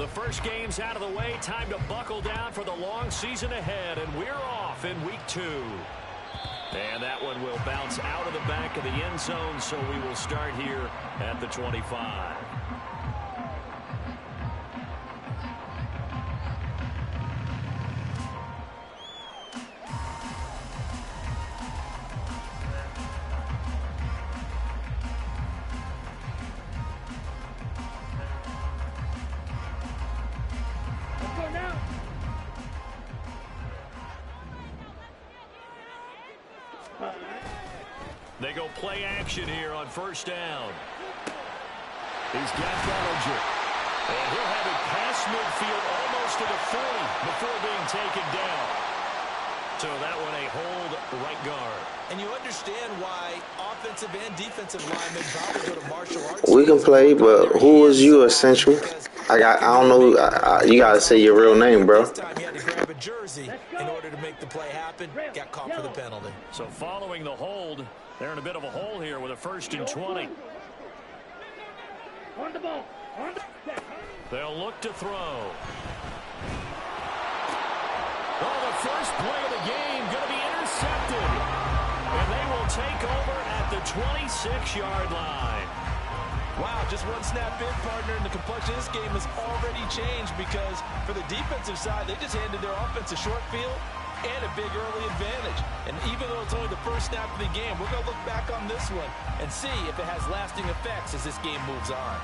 The first game's out of the way. Time to buckle down for the long season ahead, and we're off in week 2. And that one will bounce out of the back of the end zone, so we will start here at the 25. They go play action here on first down. He's got Bellinger. And he'll have it past midfield almost to the 40 before being taken down. So that one a hold right guard. And you understand why offensive and defensive linemen probably go to martial arts. We can play, but who is you, Essential? I don't know. You got to say your real name, bro. This time he had to grab a jersey in order to make the play happen. Got caught for the penalty. So following the hold, they're in a bit of a hole here with a 1st and 20. On the ball. They'll look to throw. Oh, the first play of the game going to be intercepted. And they will take over at the 26-yard line. Wow, just one snap in, partner, and the complexion of this game has already changed because for the defensive side, they just handed their offense a short field and a big early advantage. And even though it's only the first snap of the game, we're going to look back on this one and see if it has lasting effects as this game moves on.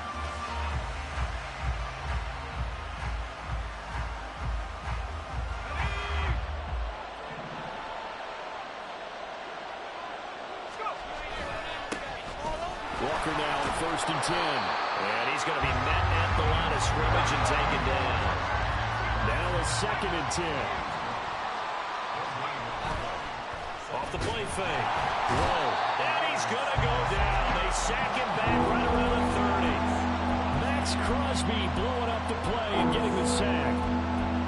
Walker now on 1st and 10. And he's going to be met at the line of scrimmage and taken down. Now a 2nd and 10. Off the play fake. Whoa. And he's going to go down. They sack him back right around the 30. Max Crosby blowing up the play and getting the sack.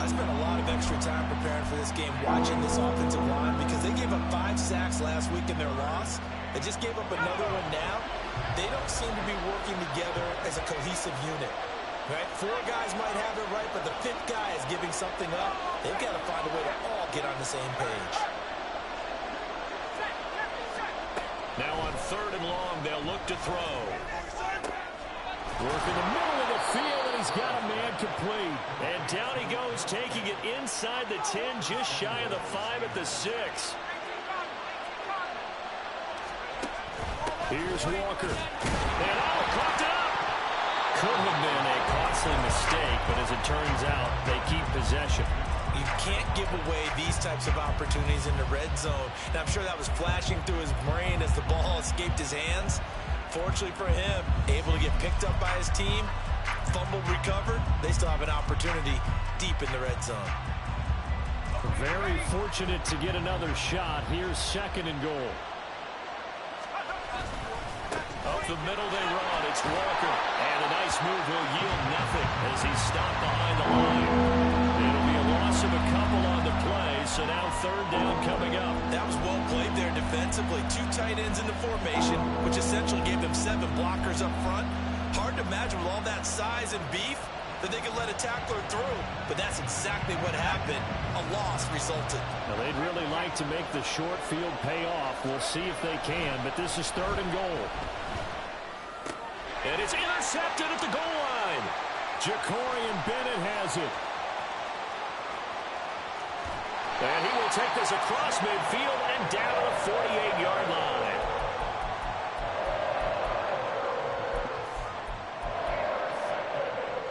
I spent a lot of extra time preparing for this game watching this offensive line because they gave up 5 sacks last week in their loss. They just gave up another one now. They don't seem to be working together as a cohesive unit. Right? 4 guys might have it right, but the 5th guy is giving something up. They've got to find a way to all get on the same page. Now on 3rd and long, they'll look to throw. Work in the middle of the field, and he's got a man complete. And down he goes, taking it inside the 10, just shy of the 5 at the 6. Here's Walker. And cocked up. Could have been a costly mistake, but as it turns out, they keep possession. You can't give away these types of opportunities in the red zone. And I'm sure that was flashing through his brain as the ball escaped his hands. Fortunately for him, able to get picked up by his team, fumble recovered. They still have an opportunity deep in the red zone. Very fortunate to get another shot. Here's 2nd and goal. Up the middle they run. It's Walker. And a nice move will yield nothing as he's stopped behind the line. It'll be a loss of a couple on the play, so now 3rd down coming up. That was well played there defensively. 2 tight ends in the formation, which essentially gave them 7 blockers up front. Hard to imagine with all that size and beef that they could let a tackler through, but that's exactly what happened. A loss resulted. Now, they'd really like to make the short field pay off. We'll see if they can, but this is 3rd and goal. And it's intercepted at the goal line. Jacorian Bennett has it. And he will take this across midfield and down to the 48-yard line.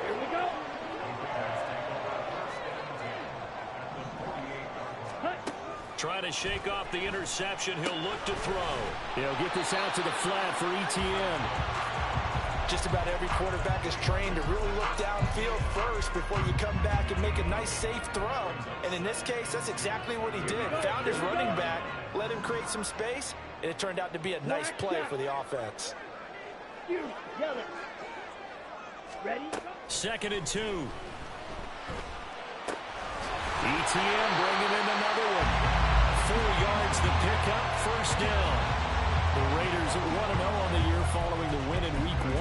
Here we go. Trying to shake off the interception. He'll look to throw. He'll get this out to the flat for ETN. Just about every quarterback is trained to really look downfield first before you come back and make a nice, safe throw. And in this case, that's exactly what he did. Found his running back, let him create some space, and it turned out to be a nice play for the offense. You yell it. Ready? 2nd and 2. ETN bringing in another one. 4 yards to pick up, 1st down. The Raiders 1-0 on the year following the win in Week 1.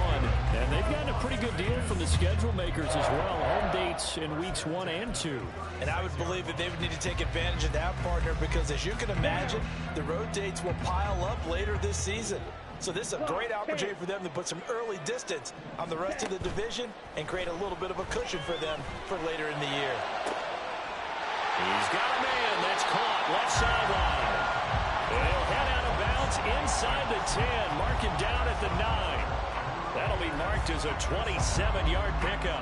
And they've gotten a pretty good deal from the schedule makers as well. Home dates in Weeks 1 and 2. And I would believe that they would need to take advantage of that, partner, because as you can imagine, the road dates will pile up later this season. So this is a great opportunity for them to put some early distance on the rest of the division and create a little bit of a cushion for them for later in the year. He's got a man that's caught left sideline. And he'll head out of bounds inside the 10, marking down at the 9. That'll be marked as a 27-yard pickup.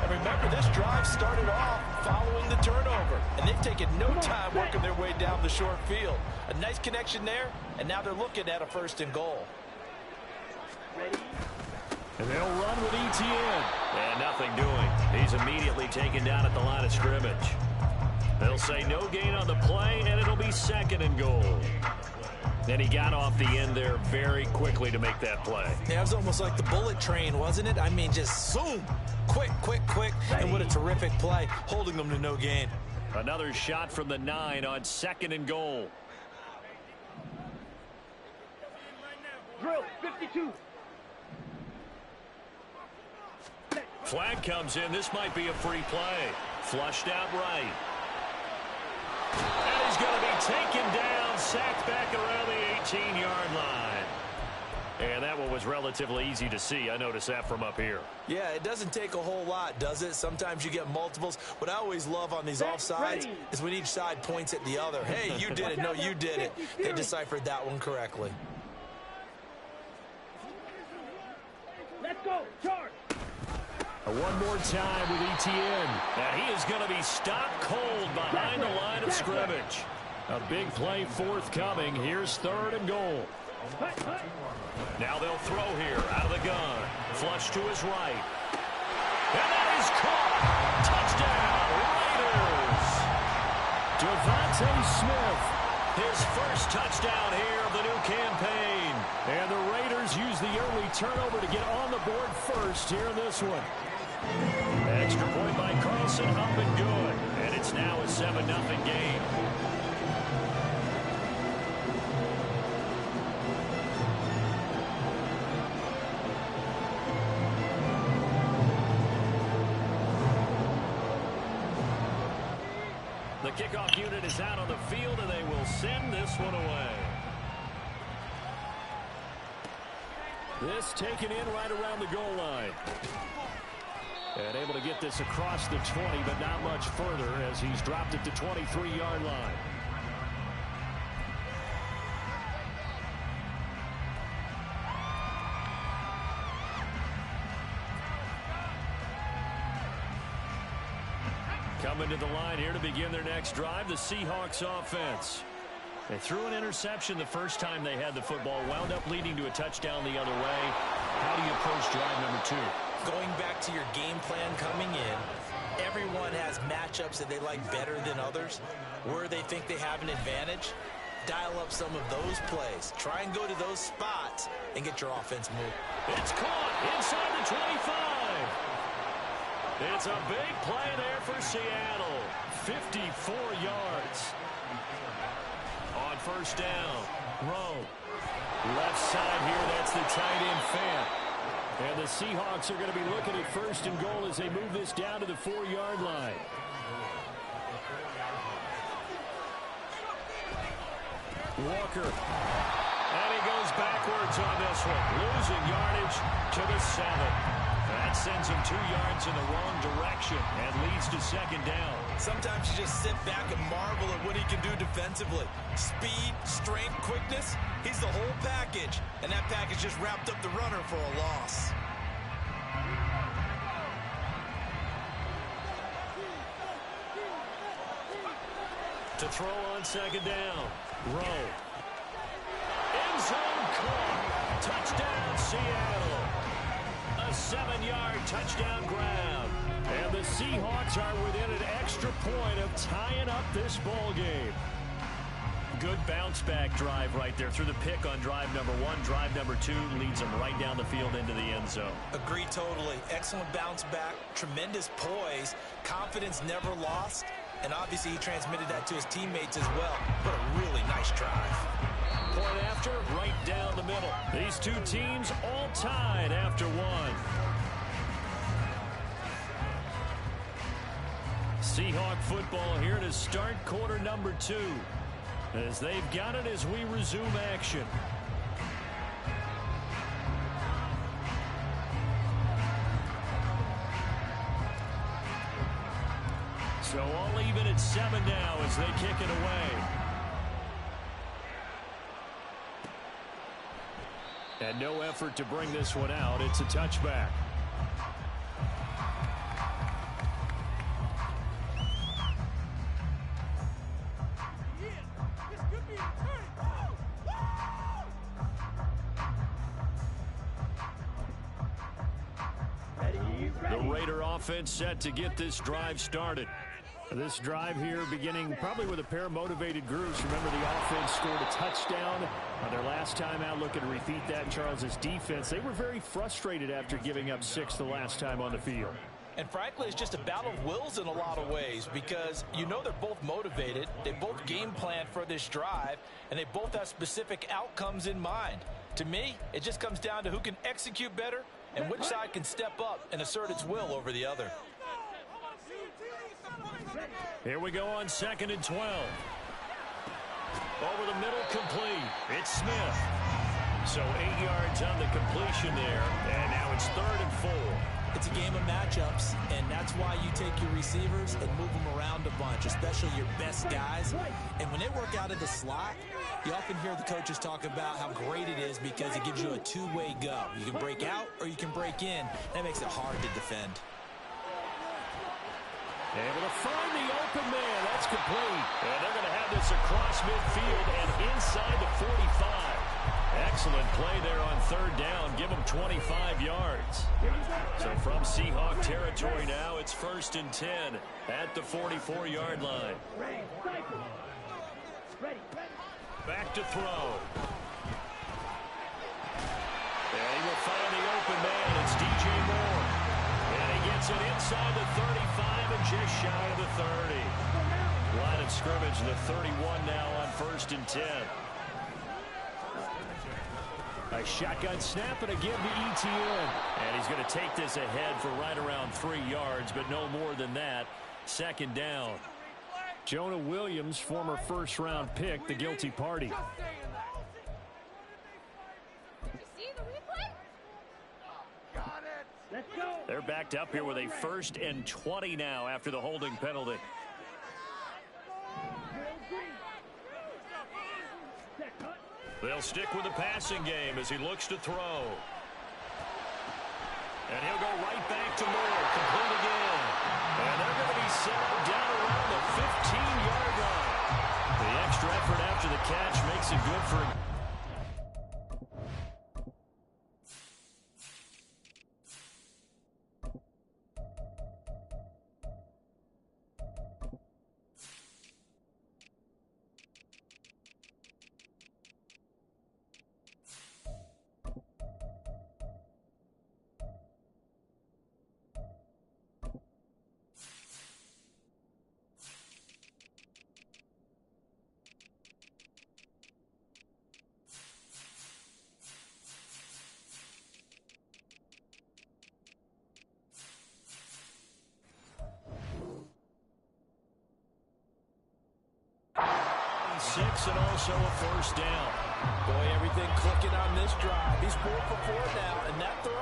And remember, this drive started off following the turnover, and they've taken no time working their way down the short field. A nice connection there, and now they're looking at a 1st and goal. And they'll run with Etienne. And nothing doing. He's immediately taken down at the line of scrimmage. They'll say no gain on the play, and it'll be 2nd and goal. Then he got off the end there very quickly to make that play. Yeah, it was almost like the bullet train, wasn't it? I mean, just zoom. Quick, quick, quick. And what a terrific play, holding them to no gain. Another shot from the 9 on 2nd and goal. Drill, 52. Flag comes in. This might be a free play. Flushed out right. And he's going to be taken down, sacked back around the 18-yard line. And that one was relatively easy to see. I noticed that from up here. Yeah, it doesn't take a whole lot, does it? Sometimes you get multiples. What I always love on these offsides is when each side points at the other. Hey, you did it. No, you did it. They deciphered that one correctly. Let's go. Charge. One more time with Etienne. And he is going to be stopped cold behind the line of scrimmage. A big play forthcoming. Here's 3rd and goal. Now they'll throw here out of the gun. Flush to his right. And that is caught. Touchdown, Raiders. Devontae Smith, his first touchdown here of the new campaign. And the Raiders use the early turnover to get on the board first here in this one. Extra point by Carlson, up and good. And it's now a 7-0 game. The kickoff unit is out on the field, and they will send this one away. This taken in right around the goal line. And able to get this across the 20, but not much further as he's dropped it to 23-yard line. Coming to the line here to begin their next drive, the Seahawks offense. They threw an interception the first time they had the football, wound up leading to a touchdown the other way. How do you approach drive number 2? Going back to your game plan coming in, everyone has matchups that they like better than others. Where they think they have an advantage, dial up some of those plays. Try and go to those spots and get your offense moving. It's caught inside the 25. It's a big play there for Seattle. 54 yards. On 1st down, Rowe. Left side here, that's the tight end Fant. And the Seahawks are going to be looking at 1st and goal as they move this down to the 4-yard line. Walker. And he goes backwards on this one. Losing yardage to the 7. That sends him 2 yards in the wrong direction and leads to 2nd down. Sometimes you just sit back and marvel at what he can do defensively. Speed, strength, quickness, he's the whole package. And that package just wrapped up the runner for a loss. To throw on 2nd down, Rowe. End zone caught. Touchdown, Seattle. A 7-yard touchdown grab. And the Seahawks are within an extra point of tying up this ball game. Good bounce-back drive right there through the pick on drive number 1. Drive number 2 leads them right down the field into the end zone. Agree totally. Excellent bounce back, tremendous poise, confidence never lost, and obviously he transmitted that to his teammates as well. What a really nice drive. Point after, right down These two teams all tied after one. Seahawk football here to start quarter number 2. As they've got it as we resume action. So all even at 7 now as they kick it away. And no effort to bring this one out. It's a touchback. The Raider offense set to get this drive started. This drive here beginning probably with a pair of motivated Guruz. Remember, the offense scored a touchdown on their last time out. Looking to repeat that. Charles's defense, they were very frustrated after giving up 6 the last time on the field. And frankly, it's just a battle of wills in a lot of ways because you know they're both motivated. They both game plan for this drive, and they both have specific outcomes in mind. To me, it just comes down to who can execute better and which side can step up and assert its will over the other. Here we go on 2nd and 12. Over the middle, complete. It's Smith. So 8 yards on the completion there, and now it's 3rd and 4. It's a game of matchups, and that's why you take your receivers and move them around a bunch, especially your best guys. And when they work out of the slot, you often hear the coaches talk about how great it is because it gives you a two-way go. You can break out or you can break in. That makes it hard to defend. Able to find the open man. That's complete. And they're going to have this across midfield and inside the 45. Excellent play there on 3rd down. Give them 25 yards. So from Seahawk territory now, it's 1st and 10 at the 44-yard line. Back to throw. And he will find the open man. It's DJ Moore. And he gets it inside the 35 and just shy of the 30. Line of scrimmage, the 31 now on 1st and 10. A shotgun snap and a give to Etienne. And he's going to take this ahead for right around 3 yards, but no more than that. 2nd down. Jonah Williams, former first-round pick, the guilty party. They're backed up here with a 1st and 20 now after the holding penalty. They'll stick with the passing game as he looks to throw. And he'll go right back to Moore. Complete again. And they're going to be set up down around the 15-yard line. The extra effort after the catch makes it good for him. And also a 1st down. Boy, everything clicking on this drive. He's 4 for 4 now, and that throw,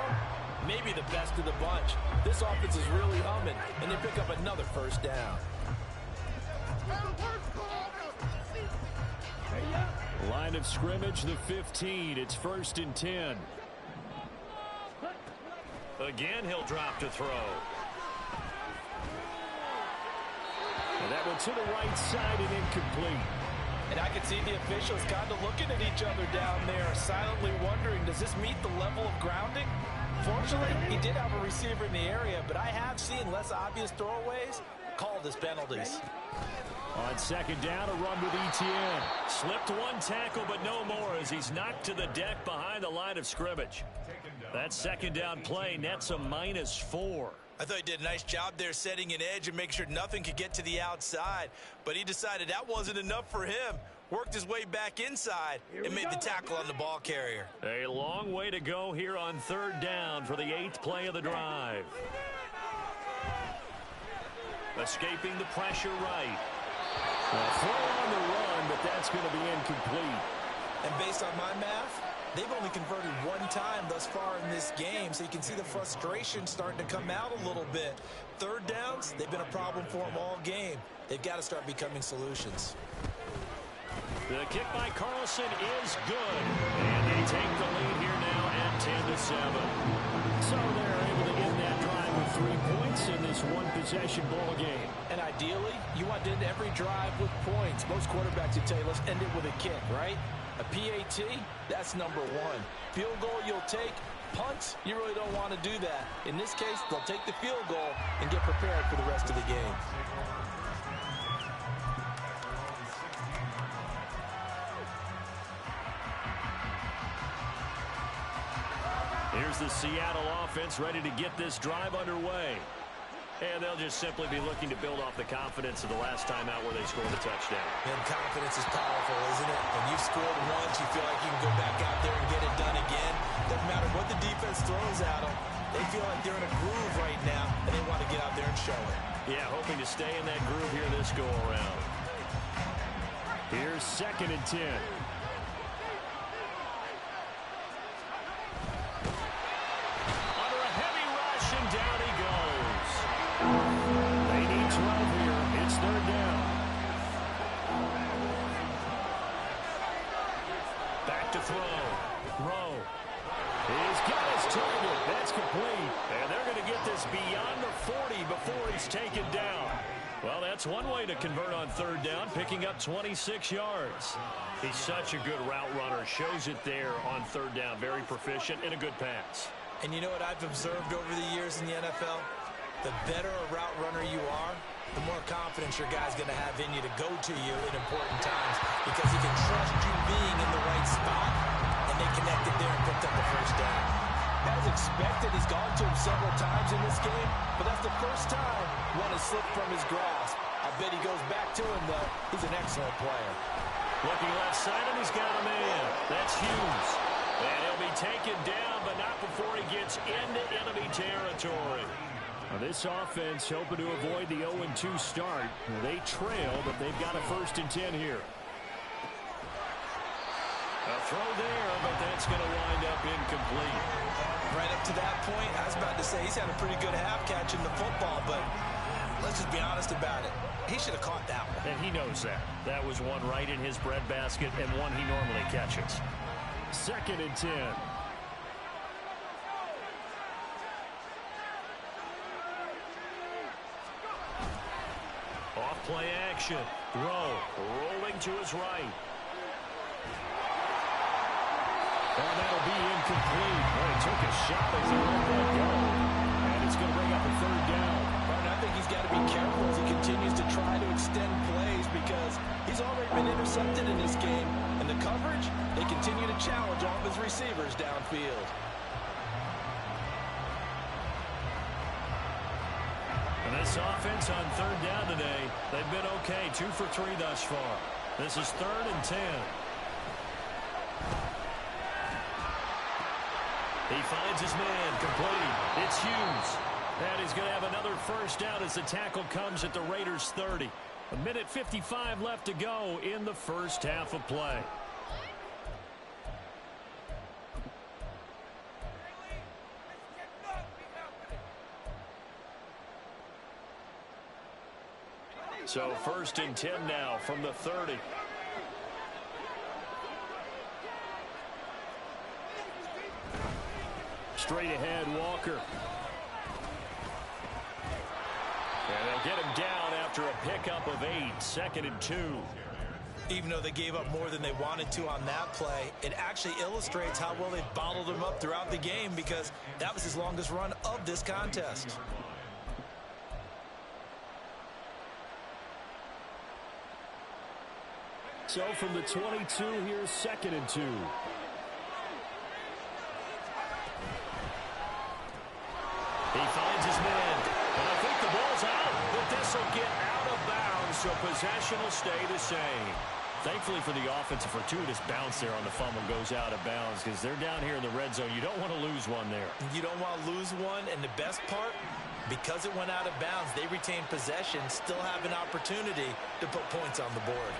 maybe the best of the bunch. This offense is really humming, and they pick up another 1st down. Line of scrimmage, the 15. It's 1st and 10. Again, he'll drop to throw. And that one to the right side and incomplete. And I can see the officials kind of looking at each other down there, silently wondering, does this meet the level of grounding? Fortunately, he did have a receiver in the area, but I have seen less obvious throwaways called as penalties. On 2nd down, a run with Etienne. Slipped one tackle, but no more as he's knocked to the deck behind the line of scrimmage. That 2nd down play nets a -4. I thought he did a nice job there setting an edge and make sure nothing could get to the outside. But he decided that wasn't enough for him. worked his way back inside, and made the tackle on the ball carrier. A long way to go here on third down for the 8th play of the drive. Escaping the pressure right. A throw on the run, but that's going to be incomplete. And based on my math, they've only converted one time thus far in this game, so you can see the frustration starting to come out a little bit. Third downs, they've been a problem for them all game. They've got to start becoming solutions. The kick by Carlson is good. And they take the lead here now at 10-7. So they're able to end that drive with 3 points in this one-possession ball game. And ideally, you want to end every drive with points. Most quarterbacks would tell you, let's end it with a kick, right? A PAT, that's number one. Field goal you'll take. Punts, you really don't want to do that. In this case, they'll take the field goal and get prepared for the rest of the game. Here's the Seattle offense ready to get this drive underway. And they'll just simply be looking to build off the confidence of the last time out where they scored a touchdown. And confidence is powerful, isn't it? When you've scored once, you feel like you can go back out there and get it done again. Doesn't matter what the defense throws at them. They feel like they're in a groove right now, and they want to get out there and show it. Yeah, hoping to stay in that groove here this go-around. Here's 2nd and 10. Under a heavy rush, and down he goes. They need 12 here. It's 3rd down. Back to throw. Rowe. He's got his target. That's complete. And they're going to get this beyond the 40 before he's taken down. Well, that's one way to convert on 3rd down, picking up 26 yards. He's such a good route runner. Shows it there on 3rd down. Very proficient and a good pass. And you know what I've observed over the years in the NFL? The better a route runner you are, the more confidence your guy's going to have in you to go to you in important times because he can trust you being in the right spot, and they connected there and picked up the 1st down. As expected, he's gone to him several times in this game, but that's the first time one has slipped from his grasp. I bet he goes back to him, though. He's an excellent player. Looking left side, and he's got a man. That's Hughes. And he'll be taken down, but not before he gets into enemy territory. Now this offense hoping to avoid the 0-2 start. They trail, but they've got a 1st and 10 here. A throw there, but that's going to wind up incomplete. Right up to that point, I was about to say he's had a pretty good half catching the football, but let's just be honest about it. He should have caught that one. And he knows that. That was one right in his breadbasket and one he normally catches. 2nd and 10. Off play action. Rowe rolling to his right. Oh, that'll be incomplete. Well, he took a shot as he let that go. And it's going to bring up a 3rd down. And I think he's got to be careful as he continues to try to extend plays because he's already been intercepted in this game. And the coverage, they continue to challenge all of his receivers downfield. And this offense on 3rd down today, they've been okay. 2 for 3 thus far. This is 3rd and 10. He finds his man, complete. It's Hughes. And he's going to have another 1st down as the tackle comes at the Raiders' 30. 1:55 left to go in the 1st half of play. So 1st and 10 now from the 30. Straight ahead, Walker. And they'll get him down after a pickup of 8, 2nd and 2. Even though they gave up more than they wanted to on that play, it actually illustrates how well they bottled him up throughout the game because that was his longest run of this contest. So from the 22, here's 2nd and 2. He finds his man. And I think the ball's out, but this will get out of bounds, so possession will stay the same. Thankfully for the offense, a fortuitous bounce there on the fumble goes out of bounds because they're down here in the red zone. You don't want to lose one there. You don't want to lose one, and the best part, because it went out of bounds, they retain possession, still have an opportunity to put points on the board.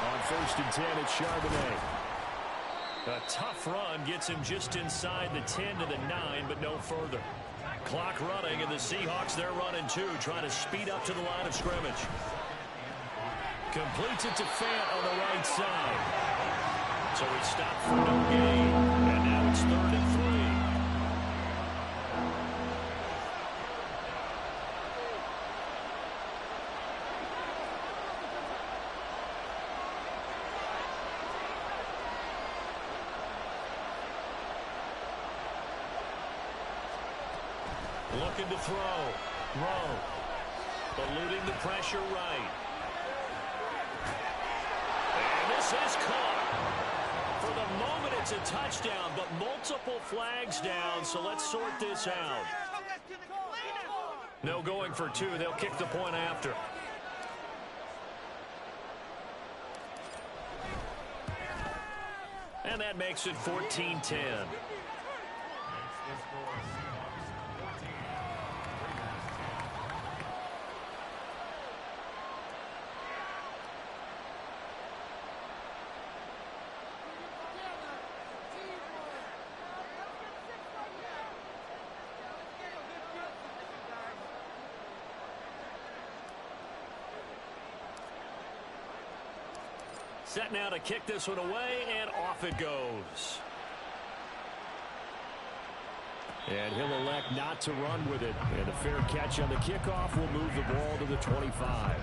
On 1st and 10, it's Charbonnet. A tough run gets him just inside the 10 to the 9, but no further. Clock running, and the Seahawks, they're running too, trying to speed up to the line of scrimmage. Completes it to Fant on the right side. So he stopped for no gain, and now it's 3rd and 3. Looking to throw. Eluding the pressure right. And this is caught. For the moment, it's a touchdown, but multiple flags down, so let's sort this out. No going for 2. They'll kick the point after. And that makes it 14-10. Set now to kick this one away, and off it goes. And he'll elect not to run with it. And a fair catch on the kickoff will move the ball to the 25.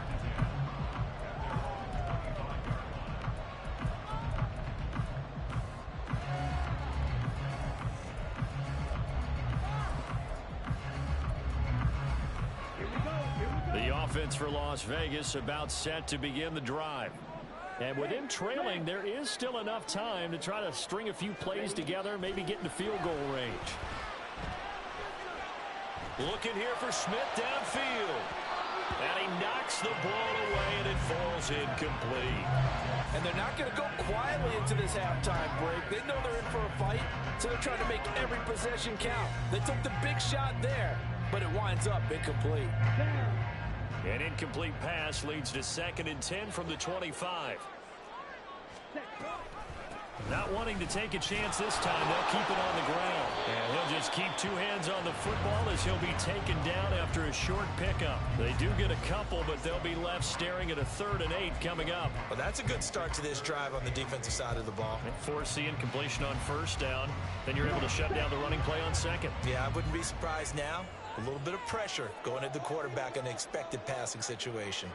The offense for Las Vegas about set to begin the drive. And with him trailing, there is still enough time to try to string a few plays together, maybe get into field goal range. Looking here for Smith downfield. And he knocks the ball away, and it falls incomplete. And they're not going to go quietly into this halftime break. They know they're in for a fight, so they're trying to make every possession count. They took the big shot there, but it winds up incomplete. An incomplete pass leads to 2nd and 10 from the 25. Not wanting to take a chance this time, they'll keep it on the ground. And he'll just keep 2 hands on the football as he'll be taken down after a short pickup. They do get a couple, but they'll be left staring at a 3rd and 8 coming up. Well, that's a good start to this drive on the defensive side of the ball. And force the incompletion on 1st down. Then you're able to shut down the running play on 2nd. Yeah, I wouldn't be surprised now. A little bit of pressure going at the quarterback in an expected passing situation.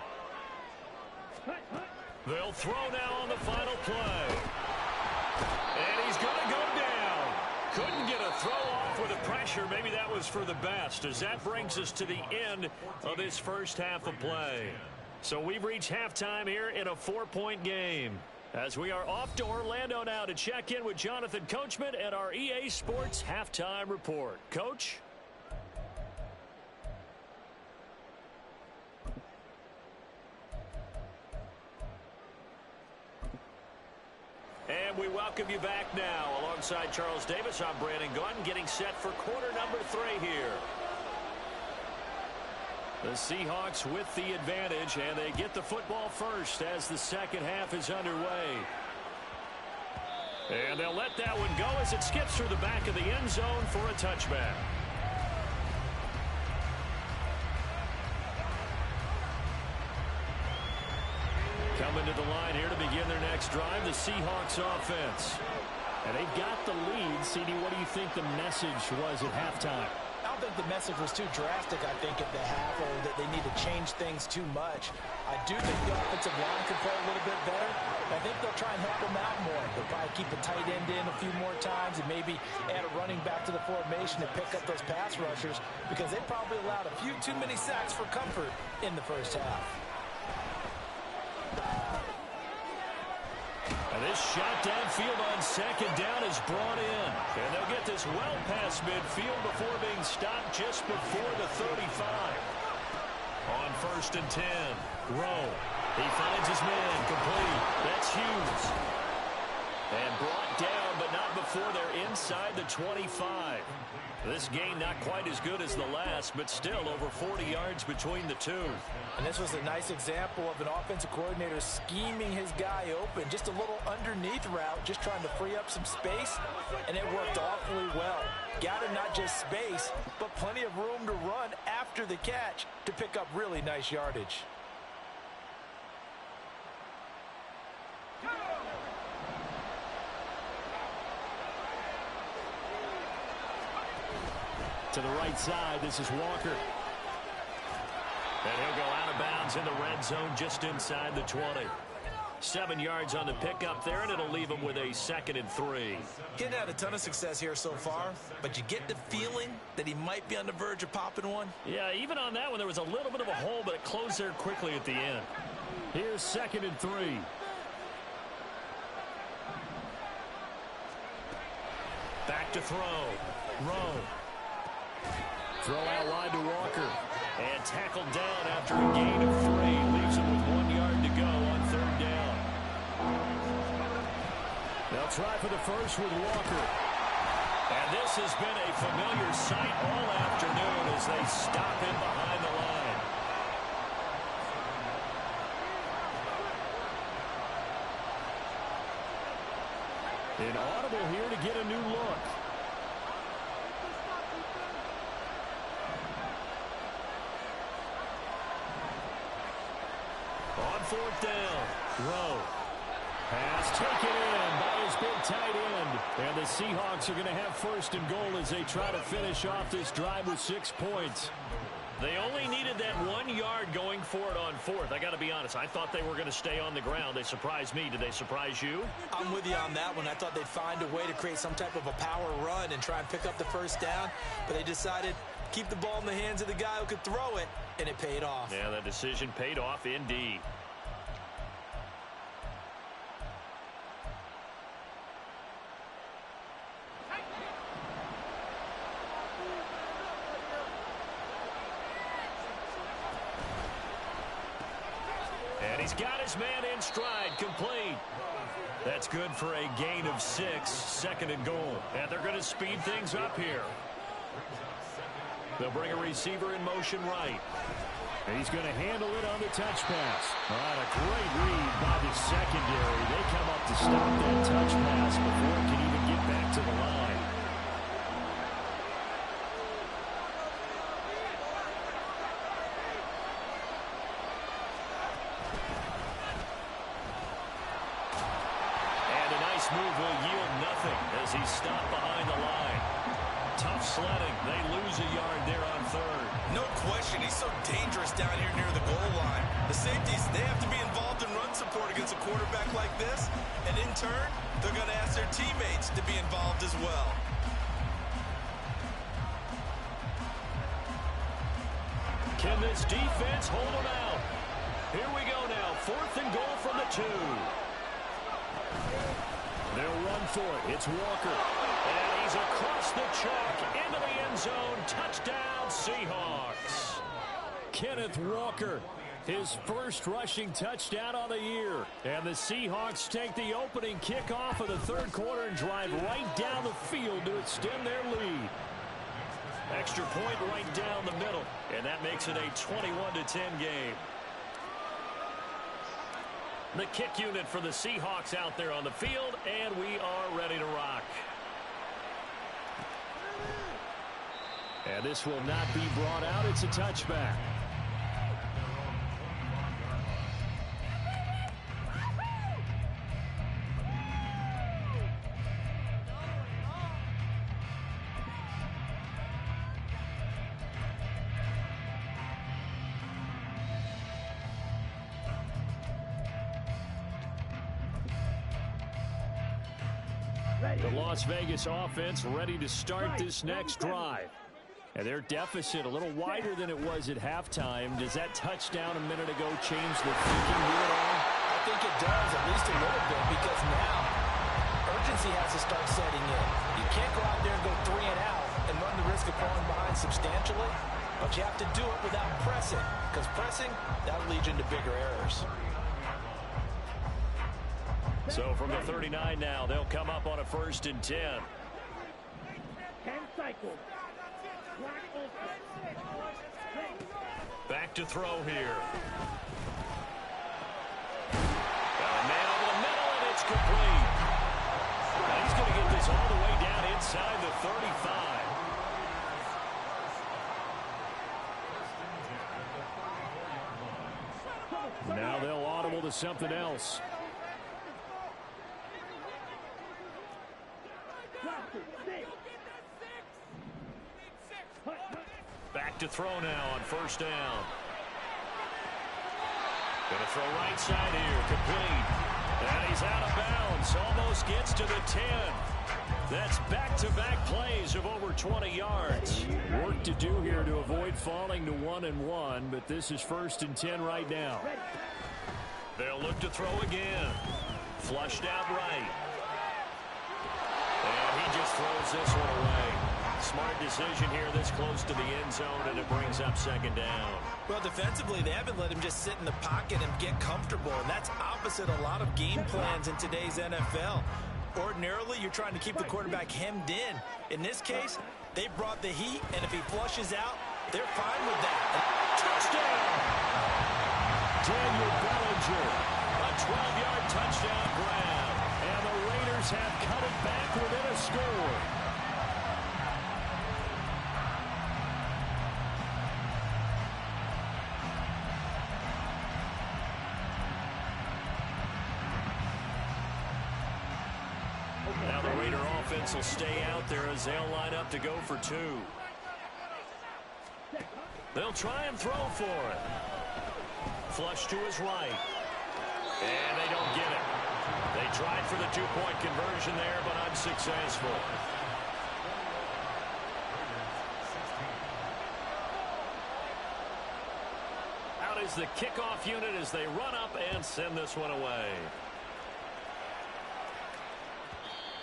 They'll throw now on the final play. And he's going to go down. Couldn't get a throw off with the pressure. Maybe that was for the best, as that brings us to the end of this first half of play. So we've reached halftime here in a 4-point game, as we are off to Orlando now to check in with Jonathan Coachman and our EA Sports Halftime Report. Coach? And we welcome you back now. Alongside Charles Davis, I'm Brandon Gaudin, getting set for quarter number 3 here. The Seahawks with the advantage, and they get the football first as the second half is underway. And they'll let that one go as it skips through the back of the end zone for a touchback. Coming to the line here to begin their next drive, the Seahawks offense. And they've got the lead. CD, what do you think the message was at halftime? I don't think the message was too drastic, I think, at the half, or that they need to change things too much. I do think the offensive line could play a little bit better. I think they'll try and help them out more. They'll probably keep a tight end in a few more times and maybe add a running back to the formation to pick up those pass rushers, because they probably allowed a few too many sacks for comfort in the first half. And this shot downfield on 2nd down is brought in. And they'll get this well past midfield before being stopped just before the 35. On 1st and 10, Rowe. He finds his man, complete. That's Hughes. And brought down, but not before they're inside the 25. This game not quite as good as the last, but still over 40 yards between the two. And this was a nice example of an offensive coordinator scheming his guy open. Just a little underneath route, just trying to free up some space, and it worked awfully well. Got him not just space, but plenty of room to run after the catch to pick up really nice yardage. To the right side, this is Walker. And he'll go out of bounds in the red zone just inside the 20. 7 yards on the pickup there, and it'll leave him with a 2nd and 3. He hadn't had a ton of success here so far, but you get the feeling that he might be on the verge of popping one. Yeah, even on that one, there was a little bit of a hole, but it closed there quickly at the end. Here's 2nd and 3. Back to throw. Rowe. Throw out wide to Walker. And tackled down after a gain of 3. Leaves him with 1 yard to go on 3rd down. They'll try for the first with Walker. And this has been a familiar sight all afternoon as they stop him behind the line. Inaudible here to get a new look. On 4th down, Rowe. Pass taken in by his big tight end. And the Seahawks are going to have 1st and goal as they try to finish off this drive with 6 points. They only needed that 1 yard going for it on 4th. I got to be honest, I thought they were going to stay on the ground. They surprised me. Did they surprise you? I'm with you on that one. I thought they'd find a way to create some type of a power run and try and pick up the 1st down, but they decided keep the ball in the hands of the guy who could throw it, and it paid off. Yeah, that decision paid off indeed. And he's got his man in stride, complete. That's good for a gain of 6, 2nd and goal. And they're going to speed things up here. They'll bring a receiver in motion right. He's going to handle it on the touch pass. All right, a great read by the secondary. They come up to stop that touch pass before it can even get back to the line. And a nice move will yield nothing as he's stopped behind the line. Tough sledding. They lose a yard there on 3rd. No question, he's so dangerous down here near the goal line. The safeties, they have to be involved in run support against a quarterback like this, and in turn, they're going to ask their teammates to be involved as well. Can this defense hold them out? Here we go now, 4th and goal from the 2. They'll run for it. It's Walker. And he's across the chalk into the end zone. Touchdown, Seahawks. Kenneth Walker, his first rushing touchdown on the year. And the Seahawks take the opening kickoff of the 3rd quarter and drive right down the field to extend their lead. Extra point right down the middle. And that makes it a 21-10 game. The kick unit for the Seahawks out there on the field, and we are ready to rock. And this will not be brought out. It's a touchback. The Las Vegas offense ready to start this next drive. And their deficit a little wider than it was at halftime. Does that touchdown a minute ago change the thinking here at all? I think it does, at least a little bit, because now urgency has to start setting in. You can't go out there and go 3 and out and run the risk of falling behind substantially, but you have to do it without pressing, because pressing, that'll lead you into bigger errors. So from the 39 now, they'll come up on a 1st and 10. 10 cycles. Black ultra. Back to throw here. Man over the middle, and it's complete. Now he's going to get this all the way down inside the 35. Now they'll audible to something else. Back to throw now on 1st down. Going to throw right side here, complete. And he's out of bounds, almost gets to the 10. That's back-to-back plays of over 20 yards. Work to do here to avoid falling to 1-1, but this is 1st and 10 right now. They'll look to throw again. Flushed out right. And he just throws this one away. Smart decision here this close to the end zone, and it brings up 2nd down. Well, defensively, they haven't let him just sit in the pocket and get comfortable, and that's opposite a lot of game plans in today's NFL. Ordinarily, you're trying to keep the quarterback hemmed in. In this case, they brought the heat, and if he flushes out, they're fine with that. Touchdown! Daniel Bellinger, a 12-yard touchdown grab, and the Raiders have cut it back within a score. Now the Raider offense will stay out there as they'll line up to go for 2. They'll try and throw for it. Flush to his right. And they don't get it. They tried for the 2-point conversion there, but unsuccessful. Out is the kickoff unit as they run up and send this one away.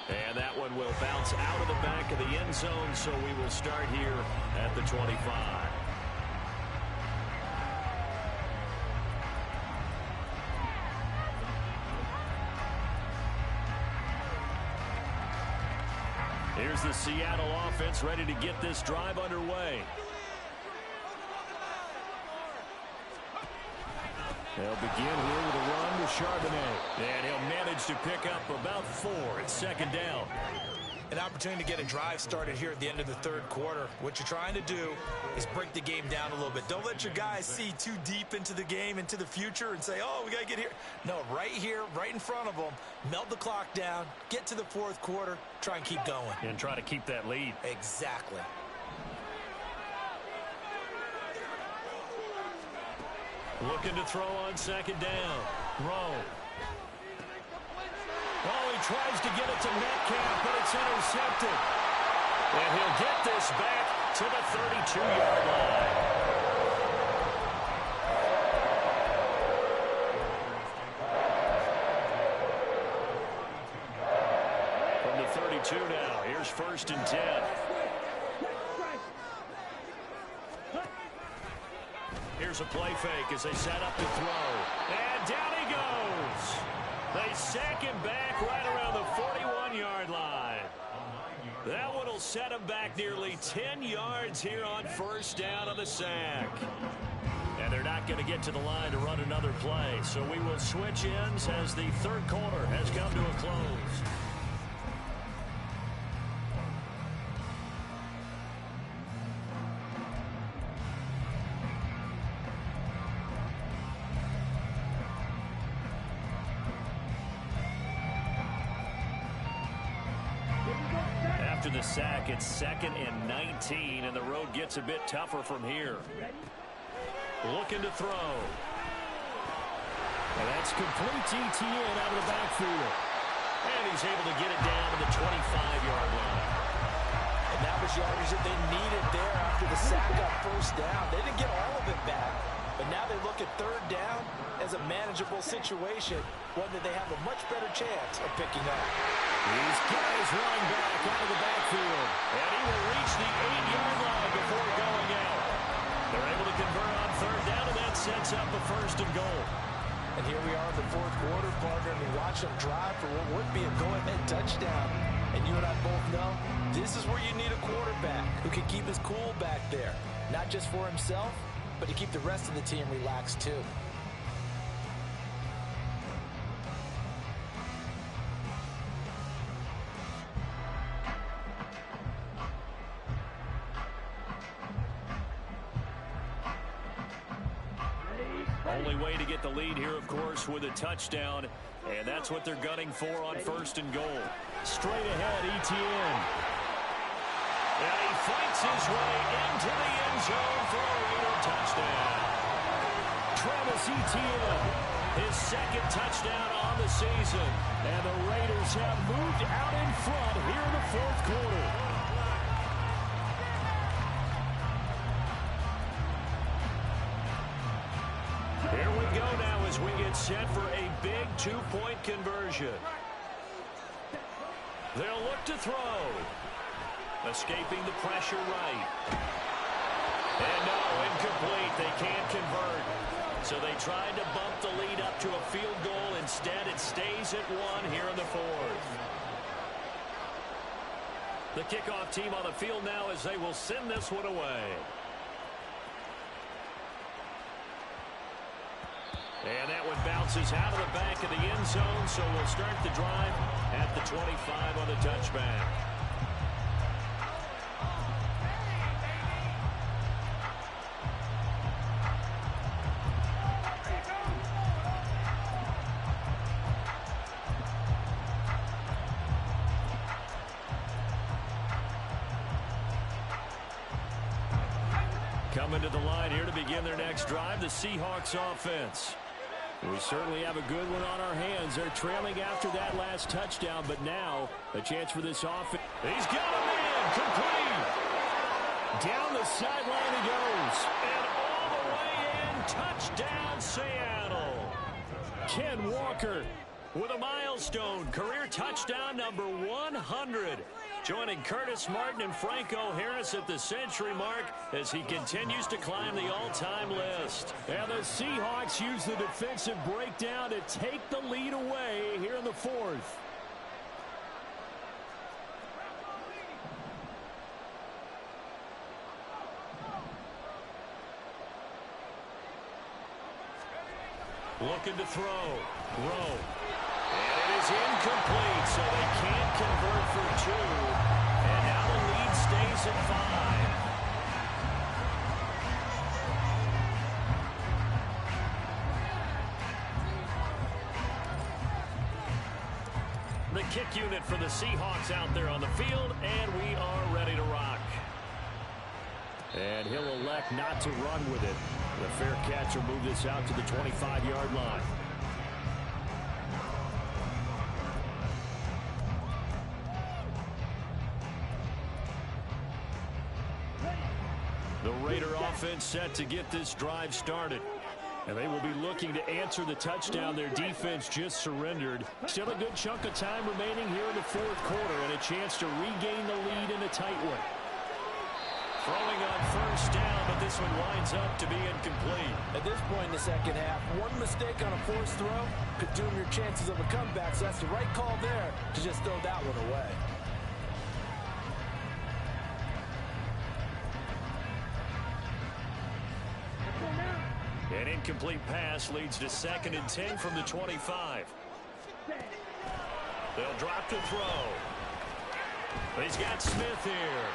And that one will bounce out of the back of the end zone, so we will start here at the 25. Here's the Seattle offense ready to get this drive underway. They'll begin here with a run with Charbonnet. And he'll manage to pick up about 4 at 2nd down. An opportunity to get a drive started here at the end of the 3rd quarter. What you're trying to do is break the game down a little bit. Don't let your guys see too deep into the game, into the future, and say, oh, we got to get here. No, right here, right in front of them, melt the clock down, get to the 4th quarter, try and keep going. And try to keep that lead. Exactly. Looking to throw on 2nd down. Rowe. Oh, he tries to get it to Metcalf, but it's intercepted. And he'll get this back to the 32-yard line. From the 32 now, here's 1st and 10. Here's a play fake as they set up to throw. And down he goes. They sack him back right around the 41-yard line. That one will set him back nearly 10 yards here on 1st down on the sack. And they're not going to get to the line to run another play. So we will switch ends as the 3rd quarter has come to a close. After the sack, it's 2nd and 19, and the road gets a bit tougher from here. Looking to throw. And that's complete ETN out of the backfield. And he's able to get it down to the 25-yard line. And that was yardage that they needed there after the sack on 1st down. They didn't get all of it back, but now they look at 3rd down as a manageable situation, one that they have a much better chance of picking up. These guys running back out of the backfield. And he will reach the 8-yard line before going out. They're able to convert on 3rd down, and that sets up a 1st and goal. And here we are in the fourth quarter, partner, and we watch them drive for what would be a go-ahead touchdown. And you and I both know this is where you need a quarterback who can keep his cool back there, not just for himself, but to keep the rest of the team relaxed too. Only way to get the lead here, of course, with a touchdown, and that's what they're gunning for on 1st and goal. Straight ahead, Etienne. And he fights his way into the end zone for a Raider touchdown. Travis Etienne, his 2nd touchdown on the season, and the Raiders have moved out in front here in the 4th quarter. Here we go now as we get set for a big 2-point conversion. They'll look to throw. Escaping the pressure right. And no, incomplete. They can't convert. So they tried to bump the lead up to a field goal. Instead, it stays at 1 here in the 4th. The kickoff team on the field now as they will send this one away. And that one bounces out of the back of the end zone, so we'll start the drive at the 25 on the touchback. Coming to the line here to begin their next drive, the Seahawks offense. We certainly have a good one on our hands. They're trailing after that last touchdown, but now a chance for this offense. He's got a man, complete. Down the sideline he goes. And all the way in, touchdown Seattle. Ken Walker with a milestone, career touchdown number 100. Joining Curtis Martin and Franco Harris at the century mark as he continues to climb the all-time list. And the Seahawks use the defensive breakdown to take the lead away here in the 4th. Looking to throw. Rowe. And it is incomplete, so they can't convert for 2. And now the lead stays at 5. The kick unit for the Seahawks out there on the field, and we are ready to rock. And he'll elect not to run with it. The fair catch will move this out to the 25-yard line. The Raider offense set to get this drive started. And they will be looking to answer the touchdown their defense just surrendered. Still a good chunk of time remaining here in the 4th quarter and a chance to regain the lead in a tight one. Throwing on 1st down, but this one winds up to be incomplete. At this point in the 2nd half, one mistake on a forced throw could doom your chances of a comeback, so that's the right call there to just throw that one away. An incomplete pass leads to 2nd and 10 from the 25. They'll drop to throw. He's got Smith here.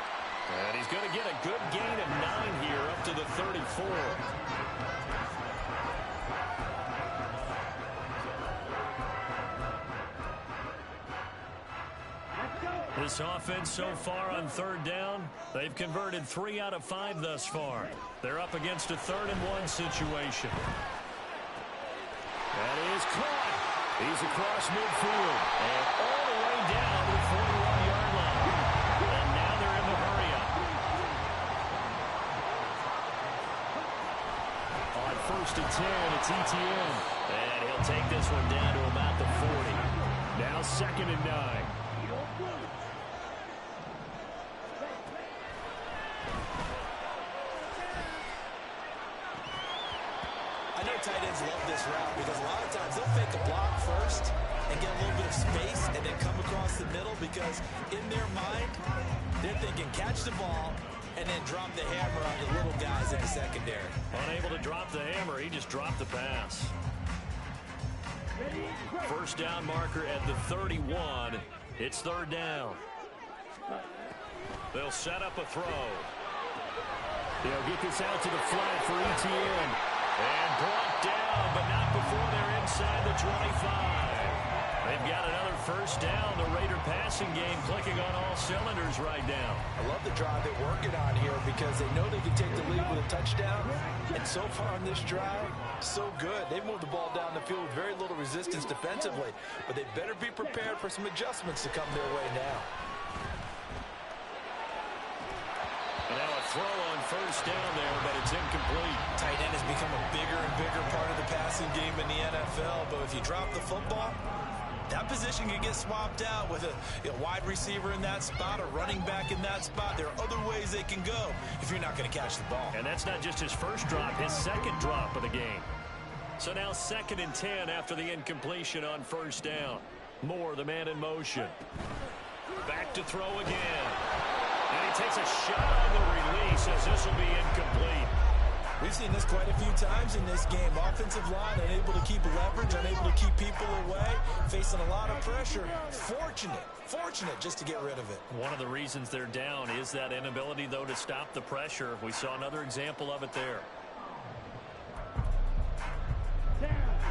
And he's going to get a good gain of 9 here up to the 34. This offense so far on 3rd down, they've converted 3 out of 5 thus far. They're up against a 3rd and 1 situation. That is caught. He's across midfield and all the way down to the 41-yard line. And now they're in the hurry-up. On 1st and 10, it's Etienne. And he'll take this one down to about the 40. Now 2nd and 9. I know tight ends love this this route because a lot of times they'll fake a block first and get a little bit of space and then come across the middle because in their mind, they're thinking catch the ball and then drop the hammer on the little guys in the secondary. Unable to drop the hammer, he just dropped the pass. First down marker at the 31. It's third down. They'll set up a throw. They'll get this out to the flat for ETN. And brought down, but not before they're inside the 25. They've got another first down. The Raider passing game clicking on all cylinders right now. I love the drive they're working on here because they know they can take the lead with a touchdown. And so far on this drive, so good. They've moved the ball down the field with very little resistance defensively. But they better be prepared for some adjustments to come their way now. And now a throw on first down there, but it's incomplete. Tight end has become a bigger and bigger part of the passing game in the NFL. But if you drop the football, that position can get swapped out with a wide receiver in that spot, a running back in that spot. There are other ways they can go if you're not going to catch the ball. And that's not just his first drop, his second drop of the game. So now 2nd and 10 after the incompletion on first down. Moore, the man in motion. Back to throw again. And he takes a shot on the release as this will be incomplete. We've seen this quite a few times in this game. Offensive line unable to keep leverage, unable to keep people away, facing a lot of pressure. Fortunate just to get rid of it. One of the reasons they're down is that inability, though, to stop the pressure. We saw another example of it there.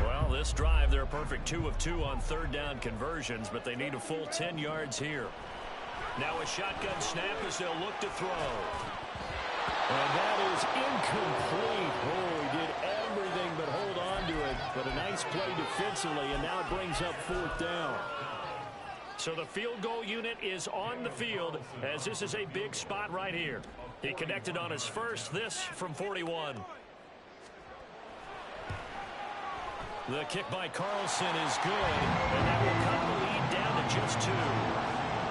Well, this drive, they're a perfect 2 of 2 on third down conversions, but they need a full 10 yards here. Now a shotgun snap as they'll look to throw. And that is incomplete. Oh, he did everything but hold on to it. But a nice play defensively, and now it brings up 4th down. So the field goal unit is on the field as this is a big spot right here. He connected on his first, this from 41. The kick by Carlson is good, and that will cut the lead down to just 2.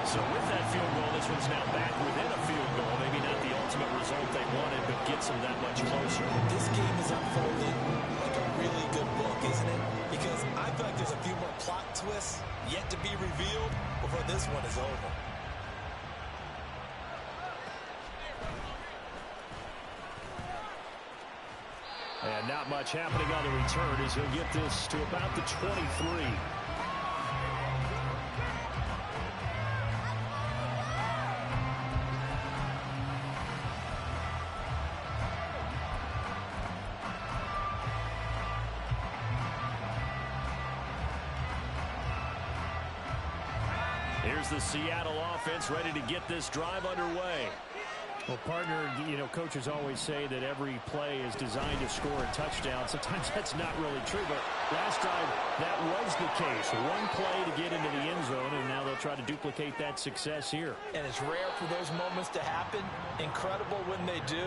So with that field goal, this one's now back within a field goal. Maybe not the ultimate result they wanted, but gets them that much closer. This game is unfolding like a really good book, isn't it? Because I feel like there's a few more plot twists yet to be revealed before this one is over. And not much happening on the return as he'll get this to about the 23. Here's the Seattle offense ready to get this drive underway. Well, partner, coaches always say that every play is designed to score a touchdown. Sometimes that's not really true, but last drive, that was the case. One play to get into the end zone, and now they'll try to duplicate that success here. And it's rare for those moments to happen. Incredible when they do.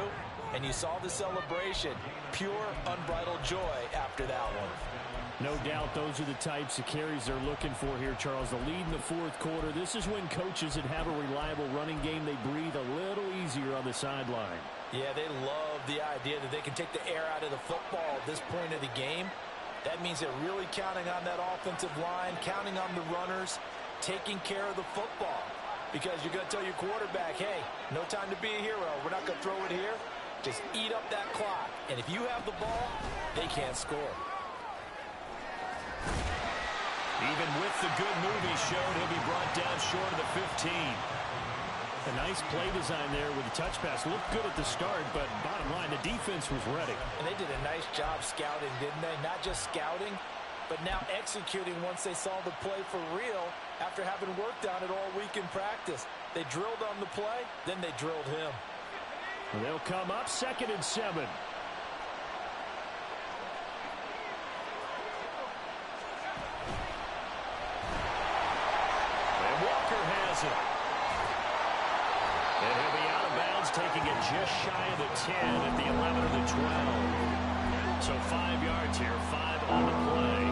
And you saw the celebration. Pure, unbridled joy after that one. No doubt those are the types of carries they're looking for here, Charles. The lead in the 4th quarter. This is when coaches that have a reliable running game, they breathe a little easier on the sideline. Yeah, they love the idea that they can take the air out of the football at this point of the game. That means they're really counting on that offensive line, counting on the runners, taking care of the football. Because you're going to tell your quarterback, hey, no time to be a hero. We're not going to throw it here. Just eat up that clock. And if you have the ball, they can't score. Even with the good move he showed, he'll be brought down short of the 15. A nice play design there with the touch pass. Looked good at the start, but bottom line, the defense was ready. And they did a nice job scouting, didn't they? Not just scouting, but now executing once they saw the play for real after having worked on it all week in practice. They drilled on the play, then they drilled him. They'll come up 2nd and 7. And he'll be out of bounds, taking it just shy of the 10 at the 11 or the 12. So 5 yards here, 5 on the play.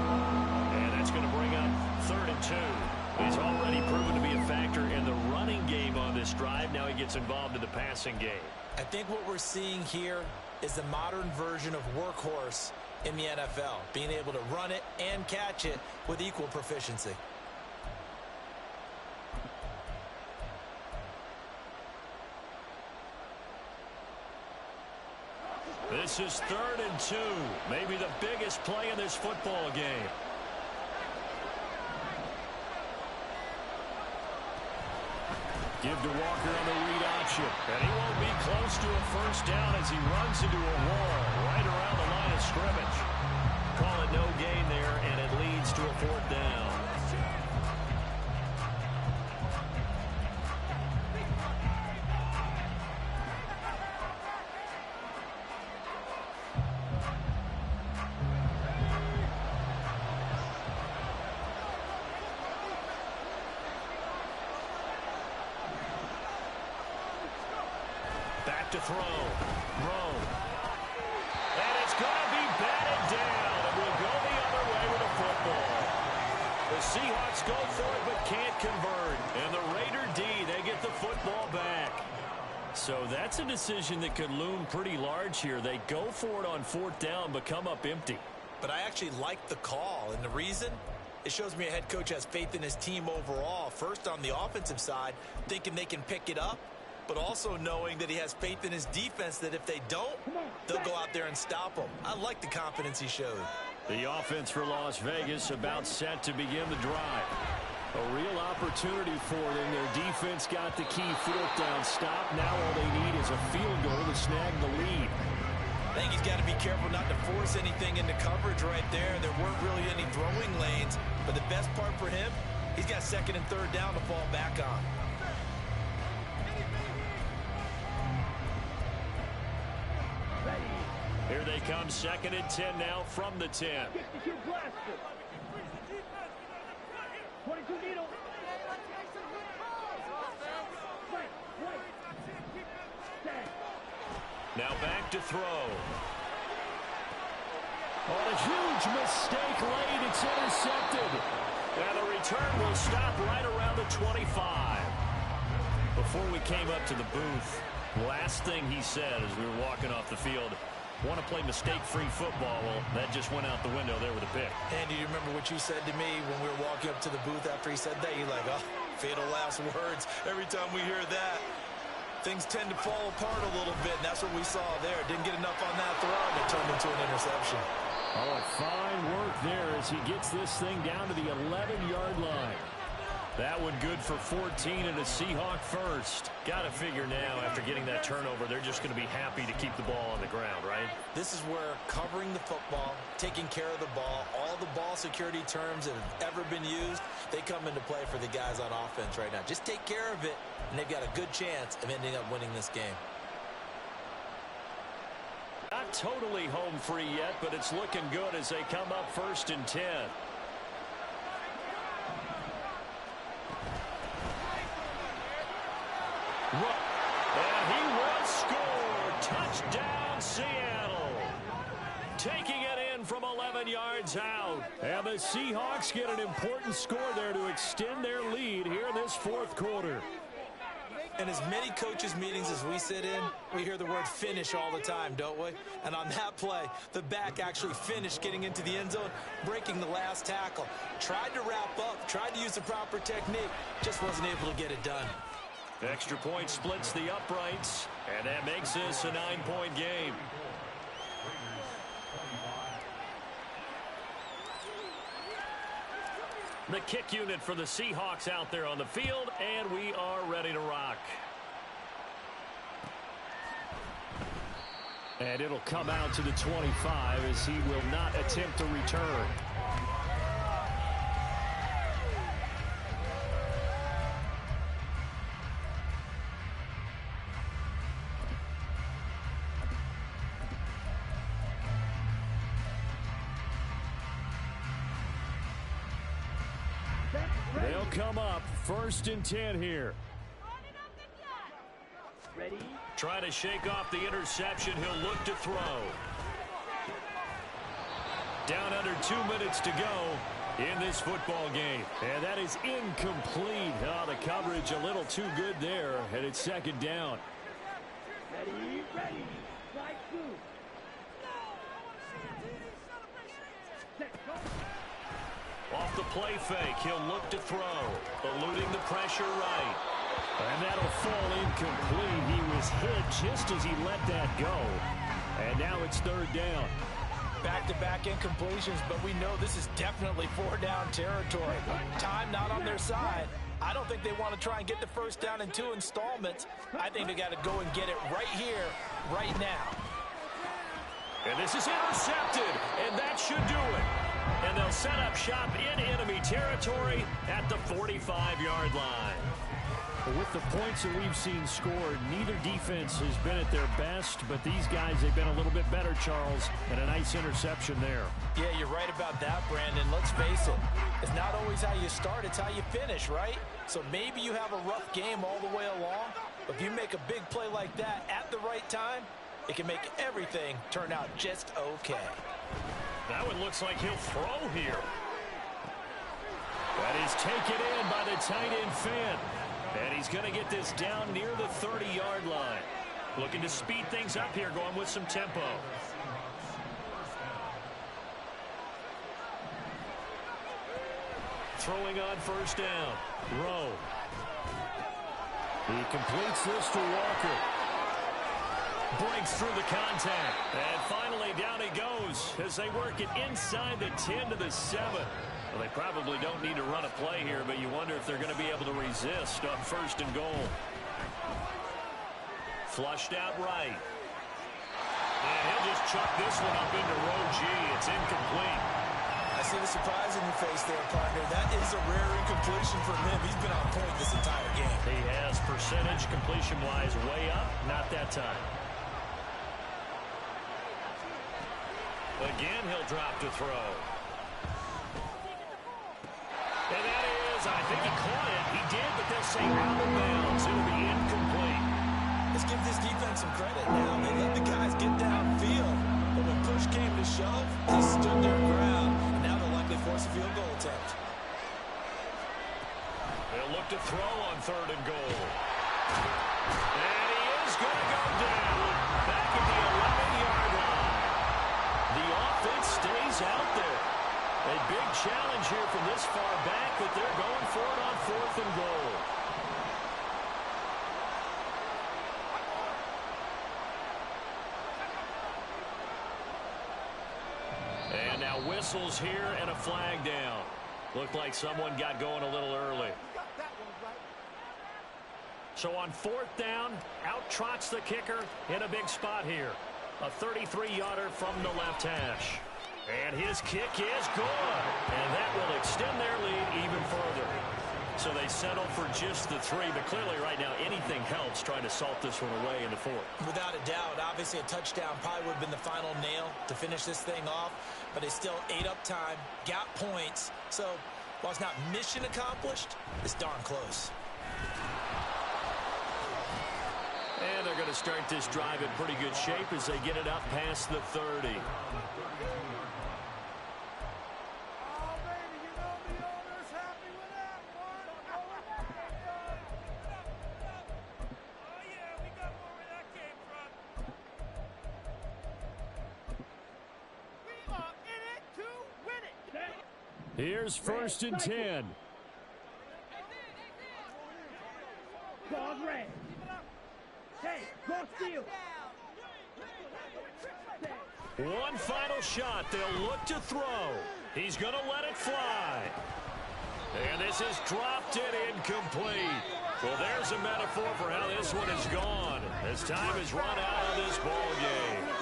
And that's going to bring up 3rd and 2. He's already proven to be a factor in the running game on this drive. Now he gets involved in the passing game. I think what we're seeing here is the modern version of workhorse in the NFL, being able to run it and catch it with equal proficiency. This is 3rd and 2, maybe the biggest play in this football game. Give to Walker on the read option. And he won't be close to a first down as he runs into a wall right around the line of scrimmage. Call it no gain there, and it leads to a 4th down. Back to throw. And it's going to be batted down. And we'll go the other way with a football. The Seahawks go for it but can't convert. And the Raider D, they get the football back. So that's a decision that could loom pretty large here. They go for it on 4th down but come up empty. But I actually like the call. And the reason? It shows me a head coach has faith in his team overall. First on the offensive side, thinking they can pick it up, but also knowing that he has faith in his defense that if they don't, they'll go out there and stop them. I like the confidence he showed. The offense for Las Vegas about set to begin the drive. A real opportunity for them. Their defense got the key 4th down stop. Now all they need is a field goal to snag the lead. I think he's got to be careful not to force anything into coverage right there. There weren't really any throwing lanes, but the best part for him, he's got 2nd and 3rd down to fall back on. Here they come, 2nd and 10 now from the 10. 62 blaster. 22 needle. Right. Now back to throw. Oh, a huge mistake late. It's intercepted. And the return will stop right around the 25. Before we came up to the booth, last thing he said as we were walking off the field, want to play mistake-free football. Well, that just went out the window there with a pick. And do you remember what you said to me when we were walking up to the booth after he said that? You're like, oh, fatal last words. Every time we hear that, things tend to fall apart a little bit, and that's what we saw there. Didn't get enough on that throw, and it turned into an interception. Oh, fine work there as he gets this thing down to the 11-yard line. That one good for 14 and a Seahawk first. Got to figure now after getting that turnover, they're just going to be happy to keep the ball on the ground, right? This is where covering the football, taking care of the ball, all the ball security terms that have ever been used, they come into play for the guys on offense right now. Just take care of it, and they've got a good chance of ending up winning this game. Not totally home free yet, but it's looking good as they come up 1st and 10. And he will score. Touchdown, Seattle. Taking it in from 11 yards out. And the Seahawks get an important score there to extend their lead here in this 4th quarter. In as many coaches' meetings as we sit in, we hear the word finish all the time, don't we? And on that play, the back actually finished getting into the end zone, breaking the last tackle. Tried to wrap up, tried to use the proper technique, just wasn't able to get it done. Extra point splits the uprights, and that makes this a 9-point game. The kick unit for the Seahawks out there on the field, and we are ready to rock. And it'll come out to the 25 as he will not attempt to return. They'll come up 1st and 10 here. Ready? Trying to shake off the interception. He'll look to throw. Down under 2 minutes to go in this football game. And that is incomplete. Oh, the coverage a little too good there. And it's 2nd down. Ready? Slide 2. Set, go. Off the play fake, he'll look to throw, eluding the pressure right. And that'll fall incomplete. He was hit just as he let that go. And now it's third down. Back-to-back incompletions, but we know this is definitely four-down territory. Time not on their side. I don't think they want to try and get the first down in 2 installments. I think they got to go and get it right here, right now. And this is intercepted, and that should do it. And they'll set up shop in enemy territory at the 45-yard line. With the points that we've seen scored, neither defense has been at their best, but these guys, they've been a little bit better, Charles, and a nice interception there. Yeah, you're right about that, Brandon. Let's face it. It's not always how you start, it's how you finish, right? So maybe you have a rough game all the way along, but if you make a big play like that at the right time, it can make everything turn out just okay. That one looks like he'll throw here. That is taken in by the tight end Finn. And he's going to get this down near the 30-yard line. Looking to speed things up here, going with some tempo. Throwing on first down. Rowe. He completes this to Walker. Breaks through the contact. And finally down he goes as they work it inside the 10 to the 7. Well, they probably don't need to run a play here, but you wonder if they're going to be able to resist on first and goal. Flushed out right. And he'll just chuck this one up into row G. It's incomplete. I see the surprise in your face there, partner. That is a rare incompletion for him. He's been on point this entire game. He has percentage completion-wise way up. Not that time. Again, he'll drop to throw. And that is, I think he caught it. He did, but they'll say out of bounds. It'll be incomplete. Let's give this defense some credit now. They let the guys get downfield. But when push came to shove, they stood their ground. And now they'll likely force a field goal attempt. They'll look to throw on third and goal. And he is going to go down. Back at the 11-yard line. The offense stays out there. A big challenge here from this far back, but they're going for it on fourth and goal. And now whistles here and a flag down. Looked like someone got going a little early. So on fourth down, out trots the kicker in a big spot here. A 33-yarder from the left hash. And his kick is good. And that will extend their lead even further. So they settle for just the 3. But clearly right now anything helps trying to salt this one away in the fourth. Without a doubt, obviously a touchdown probably would have been the final nail to finish this thing off. But they still ate up time, got points. So while it's not mission accomplished, it's darn close. And they're going to start this drive in pretty good shape as they get it up past the 30. Here's first and 10. Ball red. Hey, go steal. One final shot. They'll look to throw. He's going to let it fly. And this is dropped in incomplete. Well, there's a metaphor for how this one is gone as time is run out of this ball game.